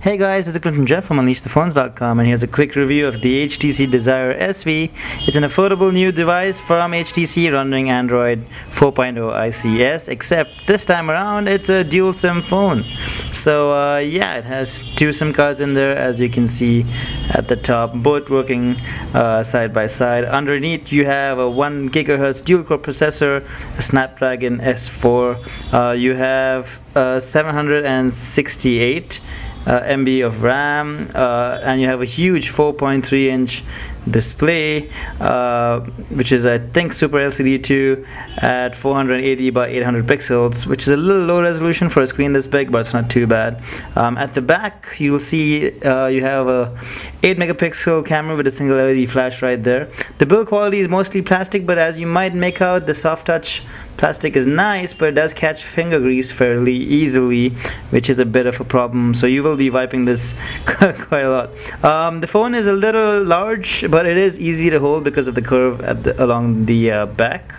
Hey guys, it's Clinton Jeff from UnleashThePhones.com, and here's a quick review of the HTC Desire SV. It's an affordable new device from HTC running Android 4.0 ICS, except this time around it's a dual SIM phone. So yeah, it has two SIM cards in there, as you can see at the top, both working side by side. Underneath you have a 1 GHz dual-core processor, a Snapdragon S4. You have 768 MB of RAM, and you have a huge 4.3-inch display, which is I think Super LCD 2 at 480 by 800 pixels, which is a little low resolution for a screen this big, but it's not too bad. At the back you'll see you have a 8 megapixel camera with a single LED flash right there. The build quality is mostly plastic, but as you might make out, the soft touch plastic is nice, but it does catch finger grease fairly easily, which is a bit of a problem, so you will be wiping this quite a lot. The phone is a little large, but it is easy to hold because of the curve along the back.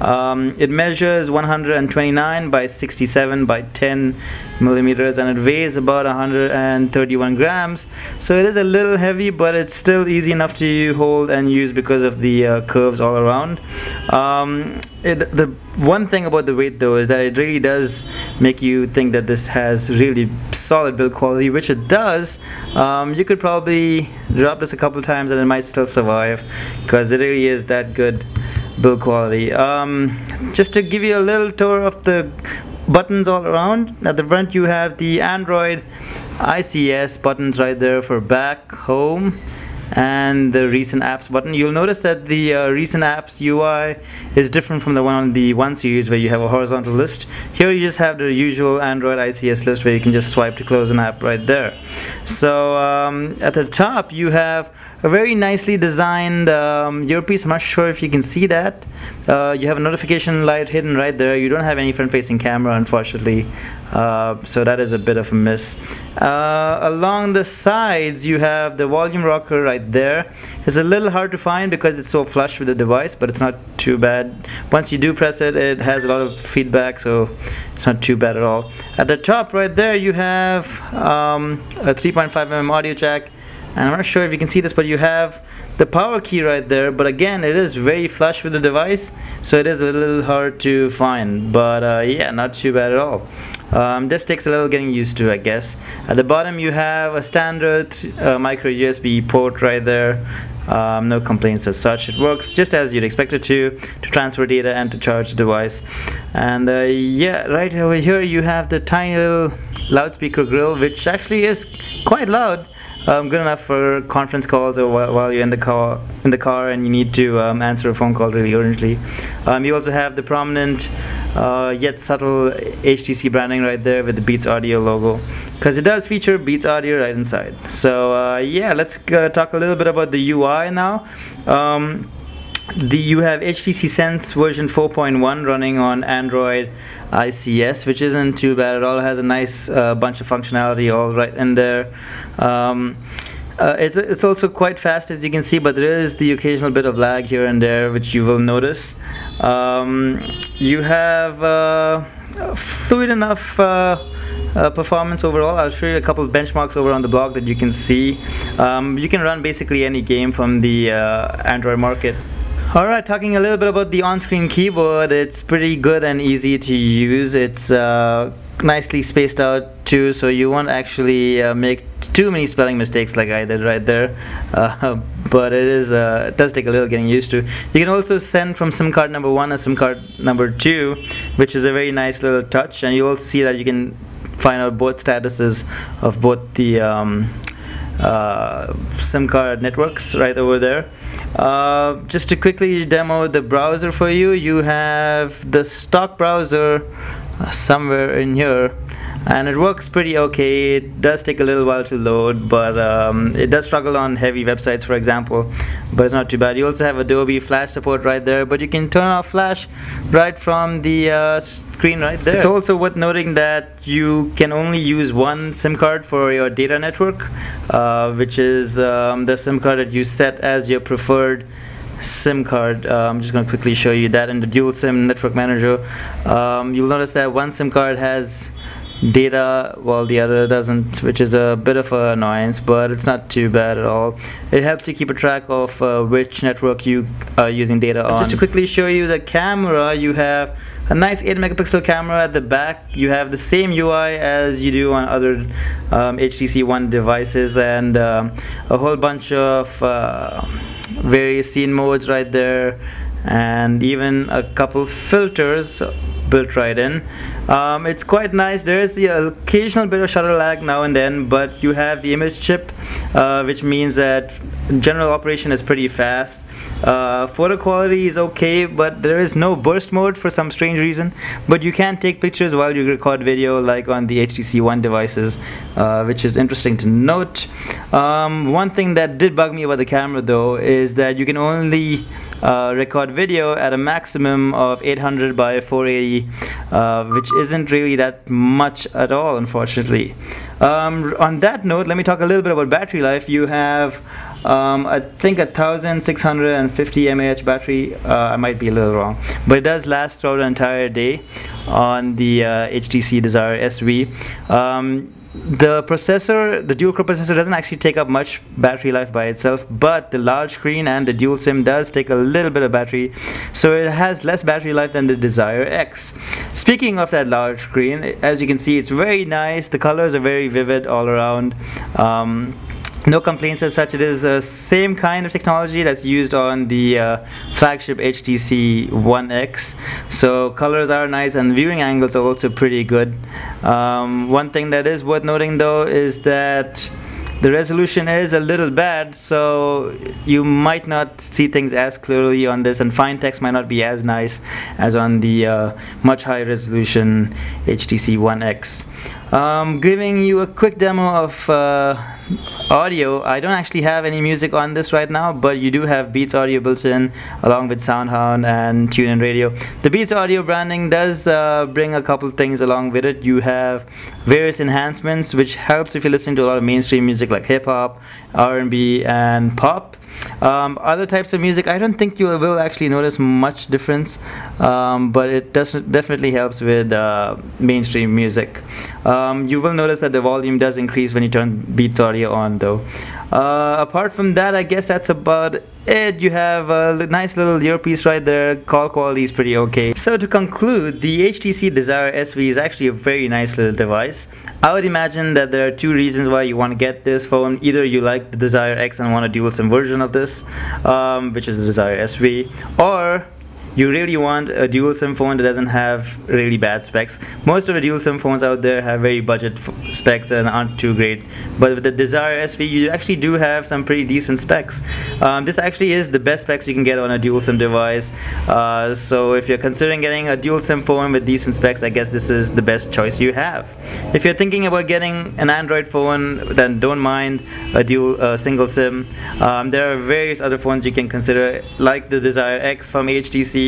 It measures 129 by 67 by 10 millimeters, and it weighs about 131 grams, so it is a little heavy, but it's still easy enough to hold and use because of the curves all around. The one thing about the weight though is that it really does make you think that this has really solid build quality, which it does. You could probably drop this a couple times and it might still survive, because it really is that good build quality. Just to give you a little tour of the buttons all around, at the front you have the Android ICS buttons right there for back, home, and the recent apps button. You'll notice that the recent apps UI is different from the one on the 1 series where you have a horizontal list. Here you just have the usual Android ICS list where you can just swipe to close an app right there. So at the top you have a very nicely designed earpiece. I'm not sure if you can see that. You have a notification light hidden right there. You don't have any front-facing camera, unfortunately, so that is a bit of a miss. Along the sides you have the volume rocker right there. It's a little hard to find because it's so flush with the device, but it's not too bad. Once you do press it, it has a lot of feedback, so it's not too bad at all. At the top right there you have a 3.5mm audio jack, and I'm not sure if you can see this, but you have the power key right there, but again it is very flush with the device, so it is a little hard to find, but yeah, not too bad at all. This takes a little getting used to, I guess. At the bottom you have a standard micro USB port right there. No complaints as such. It works just as you'd expect it to transfer data and to charge the device. And yeah, right over here you have the tiny little loudspeaker grill, which actually is quite loud. Good enough for conference calls or while you're in the car and you need to answer a phone call really urgently. You also have the prominent yet subtle HTC branding right there with the Beats Audio logo, because it does feature Beats Audio right inside. So yeah, let's talk a little bit about the UI now. You have HTC Sense version 4.1 running on Android ICS, which isn't too bad at all. It has a nice bunch of functionality all right in there. It's also quite fast, as you can see, but there is the occasional bit of lag here and there, which you will notice. You have fluid enough performance overall. I'll show you a couple of benchmarks over on the blog that you can see. You can run basically any game from the Android market. Alright, talking a little bit about the on-screen keyboard, it's pretty good and easy to use. It's nicely spaced out too, so you won't actually make too many spelling mistakes like I did right there. But it does take a little getting used to. You can also send from SIM card number 1 to SIM card number 2, which is a very nice little touch, and you also see that you can find out both statuses of both the SIM card networks right over there. Just to quickly demo the browser for you, you have the stock browser somewhere in here, and it works pretty okay. It does take a little while to load, but it does struggle on heavy websites, for example, but it's not too bad. You also have Adobe Flash support right there, but you can turn off Flash right from the screen right there. It's also worth noting that you can only use one SIM card for your data network, which is the SIM card that you set as your preferred SIM card. I'm just going to quickly show you that in the dual SIM network manager. You'll notice that one SIM card has data while the other doesn't, which is a bit of an annoyance, but it's not too bad at all. It helps you keep a track of which network you are using data on. Just to quickly show you the camera, you have a nice 8 megapixel camera at the back. You have the same UI as you do on other HTC One devices, and a whole bunch of various scene modes right there, and even a couple filters built right in. It's quite nice. There is the occasional bit of shutter lag now and then, but you have the image chip, which means that general operation is pretty fast. Photo quality is okay, but there is no burst mode for some strange reason, but you can take pictures while you record video like on the HTC One devices, which is interesting to note. One thing that did bug me about the camera though is that you can only record video at a maximum of 800 by 480, which isn't really that much at all, unfortunately. On that note, let me talk a little bit about battery life. You have I think 1650 mAh battery. I might be a little wrong, but it does last throughout an entire day on the HTC Desire SV. The processor, the dual-core processor, doesn't actually take up much battery life by itself, but the large screen and the dual SIM does take a little bit of battery, so it has less battery life than the Desire X. Speaking of that large screen, as you can see, it's very nice. The colors are very vivid all around. No complaints as such. It is the same kind of technology that's used on the flagship HTC One X. So colors are nice and viewing angles are also pretty good. One thing that is worth noting though is that the resolution is a little bad, so you might not see things as clearly on this, and fine text might not be as nice as on the much higher resolution HTC One X. Giving you a quick demo of audio. I don't actually have any music on this right now, but you do have Beats Audio built in along with SoundHound and TuneIn Radio. The Beats Audio branding does bring a couple things along with it. You have various enhancements, which helps if you're listening to a lot of mainstream music like hip-hop, R&B, and pop. Other types of music, I don't think you will actually notice much difference, but it definitely helps with mainstream music. You will notice that the volume does increase when you turn Beats Audio on though. Apart from that, I guess that's about it. You have a nice little earpiece right there. Call quality is pretty okay. So to conclude, the HTC Desire SV is actually a very nice little device. I would imagine that there are two reasons why you want to get this phone. Either you like the Desire X and want a dual SIM version of this, which is the Desire SV, or you really want a dual SIM phone that doesn't have really bad specs. Most of the dual SIM phones out there have very budget specs and aren't too great, but with the Desire SV you actually do have some pretty decent specs. This actually is the best specs you can get on a dual SIM device, so if you're considering getting a dual SIM phone with decent specs, I guess this is the best choice you have. If you're thinking about getting an Android phone, then don't mind a single SIM. There are various other phones you can consider, like the Desire X from HTC,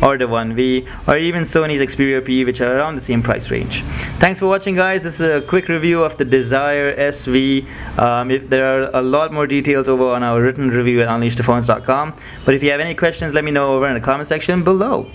or the One V, or even Sony's Xperia P, which are around the same price range. Thanks for watching, guys. This is a quick review of the Desire SV. There are a lot more details over on our written review at unleashthephones.com, but if you have any questions, let me know over in the comment section below.